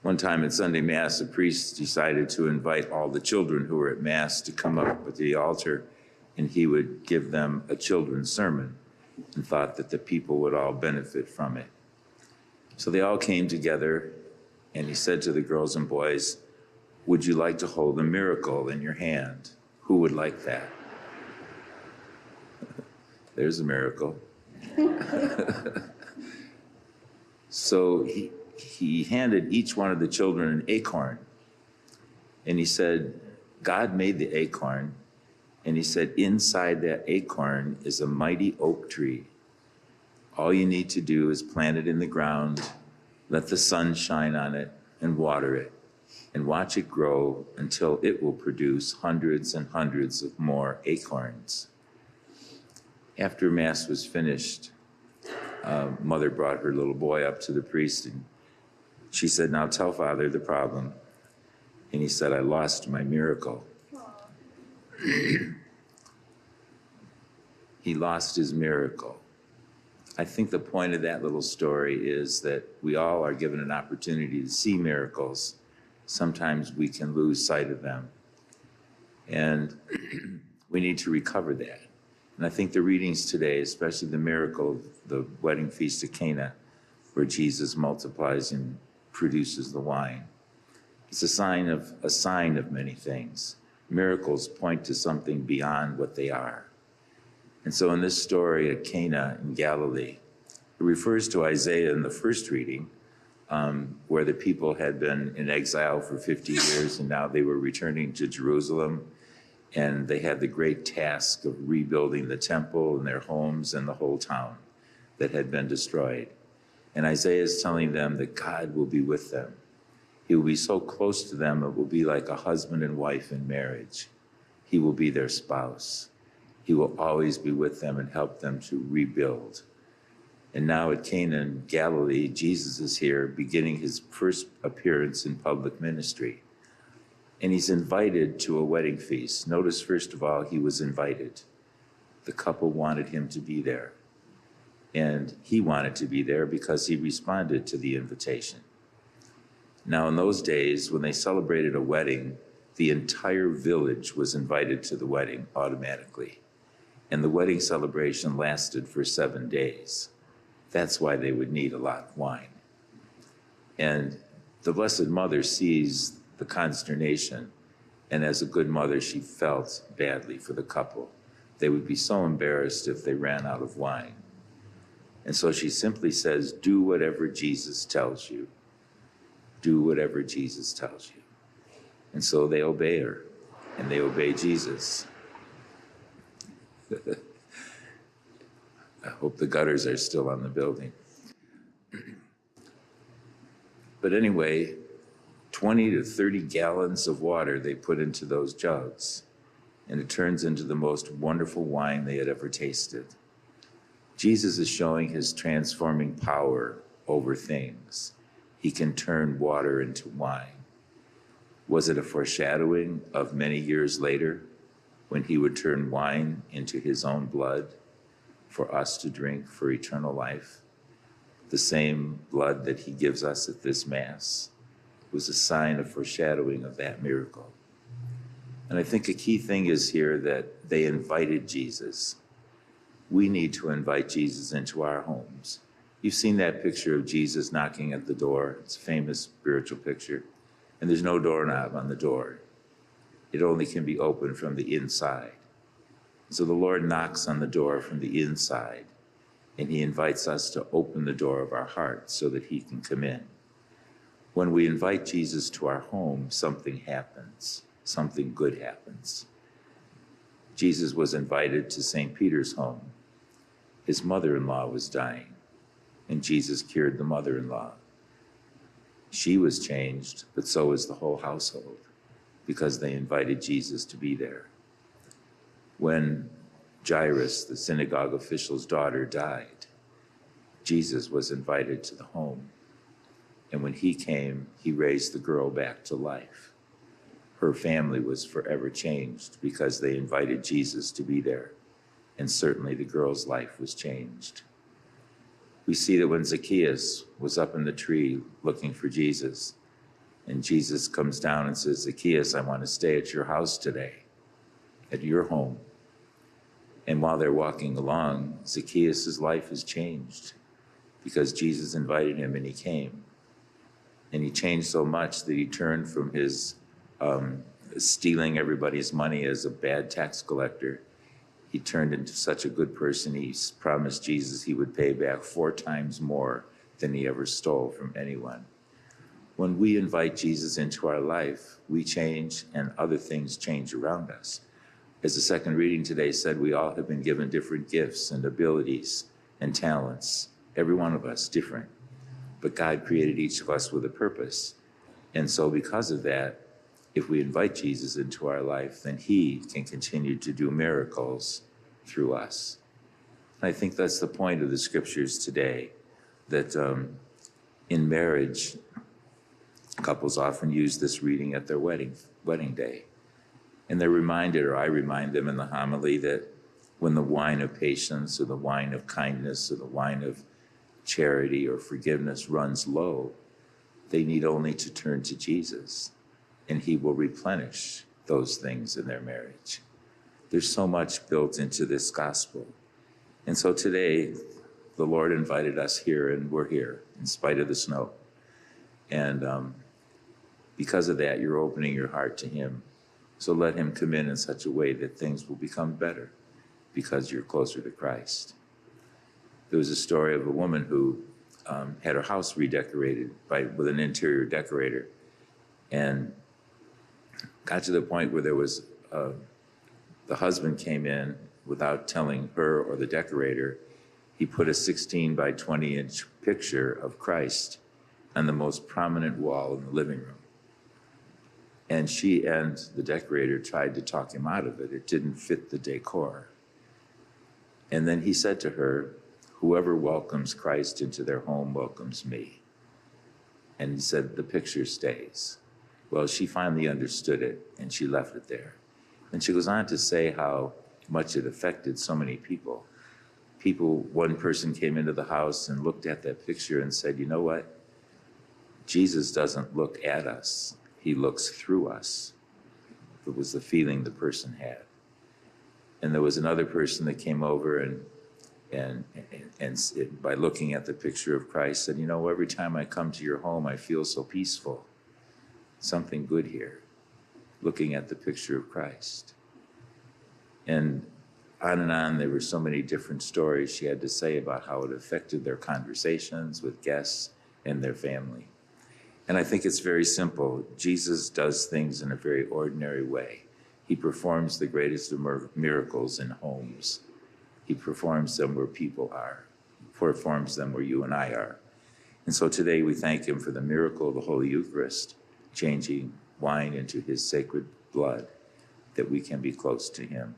One time at Sunday Mass, a priest decided to invite all the children who were at Mass to come up at the altar, and he would give them a children's sermon, and thought that the people would all benefit from it. So they all came together, and he said to the girls and boys, "Would you like to hold a miracle in your hand? Who would like that?" There's a miracle. So he handed each one of the children an acorn, and he said, God made the acorn, and he said, inside that acorn is a mighty oak tree. All you need to do is plant it in the ground, let the sun shine on it, and water it, and watch it grow until it will produce hundreds and hundreds of more acorns. After Mass was finished, mother brought her little boy up to the priest, and she said, "Now tell Father the problem." And he said, "I lost my miracle." He lost his miracle. I think the point of that little story is that we all are given an opportunity to see miracles. Sometimes we can lose sight of them, and we need to recover that. And I think the readings today, especially the miracle of the wedding feast at Cana, where Jesus multiplies and produces the wine, it's a sign of many things. Miracles point to something beyond what they are. And so in this story at Cana in Galilee, it refers to Isaiah in the first reading, where the people had been in exile for 50 years, and now they were returning to Jerusalem, and they had the great task of rebuilding the temple and their homes and the whole town that had been destroyed. And Isaiah is telling them that God will be with them. He will be so close to them, it will be like a husband and wife in marriage. He will be their spouse. He will always be with them and help them to rebuild. And now at Cana in Galilee, Jesus is here beginning his first appearance in public ministry. And he's invited to a wedding feast. Notice, first of all, he was invited. The couple wanted him to be there. And he wanted to be there because he responded to the invitation. Now, in those days, when they celebrated a wedding, the entire village was invited to the wedding automatically. And the wedding celebration lasted for 7 days. That's why they would need a lot of wine. And the Blessed Mother sees the consternation, and as a good mother, she felt badly for the couple. They would be so embarrassed if they ran out of wine. And so she simply says, "Do whatever Jesus tells you. Do whatever Jesus tells you." And so they obey her, and they obey Jesus. I hope the gutters are still on the building. But anyway, 20 to 30 gallons of water they put into those jugs, and it turns into the most wonderful wine they had ever tasted. Jesus is showing his transforming power over things. He can turn water into wine. Was it a foreshadowing of many years later when he would turn wine into his own blood for us to drink for eternal life? The same blood that he gives us at this Mass was a sign of foreshadowing of that miracle. And I think a key thing is here that they invited Jesus. We need to invite Jesus into our homes. You've seen that picture of Jesus knocking at the door. It's a famous spiritual picture. And there's no doorknob on the door. It only can be opened from the inside. So the Lord knocks on the door from the inside, and he invites us to open the door of our hearts so that he can come in. When we invite Jesus to our home, something happens. Something good happens. Jesus was invited to St. Peter's home. His mother-in-law was dying, and Jesus cured the mother-in-law. She was changed, but so was the whole household, because they invited Jesus to be there. When Jairus, the synagogue official's daughter, died, Jesus was invited to the home. And when he came, he raised the girl back to life. Her family was forever changed because they invited Jesus to be there. And certainly the girl's life was changed. We see that when Zacchaeus was up in the tree looking for Jesus, And Jesus comes down and says, Zacchaeus, I want to stay at your house today, at your home. And while they're walking along, Zacchaeus' life has changed because Jesus invited him and he came. And he changed so much that he turned from his stealing everybody's money as a bad tax collector. He turned into such a good person. He promised Jesus he would pay back 4 times more than he ever stole from anyone. When we invite Jesus into our life, we change and other things change around us. As the second reading today said, we all have been given different gifts and abilities and talents. Every one of us different. But God created each of us with a purpose. And so because of that, if we invite Jesus into our life, then he can continue to do miracles through us. And I think that's the point of the scriptures today, that in marriage, couples often use this reading at their wedding day. And they're reminded, or I remind them in the homily, that when the wine of patience or the wine of kindness or the wine of charity or forgiveness runs low, they need only to turn to Jesus, and he will replenish those things in their marriage. There's so much built into this gospel. And so today, the Lord invited us here, and we're here in spite of the snow. And because of that, you're opening your heart to him. So let him come in such a way that things will become better because you're closer to Christ. There was a story of a woman who had her house redecorated with an interior decorator, and got to the point where there was the husband came in without telling her or the decorator. He put a 16 by 20 inch picture of Christ on the most prominent wall in the living room. And she and the decorator tried to talk him out of it. It didn't fit the decor. And then he said to her, whoever welcomes Christ into their home welcomes me. And he said, the picture stays. Well, she finally understood it, and she left it there. And she goes on to say how much it affected so many people. One person came into the house and looked at that picture and said, you know what? Jesus doesn't look at us. He looks through us. It was the feeling the person had. And there was another person that came over and by looking at the picture of Christ said, you know, every time I come to your home, I feel so peaceful. Something good here, looking at the picture of Christ. And on, there were so many different stories she had to say about how it affected their conversations with guests and their family. And I think it's very simple. Jesus does things in a very ordinary way. He performs the greatest of miracles in homes. He performs them where people are, performs them where you and I are. And so today we thank him for the miracle of the Holy Eucharist, changing wine into his sacred blood, that we can be close to him.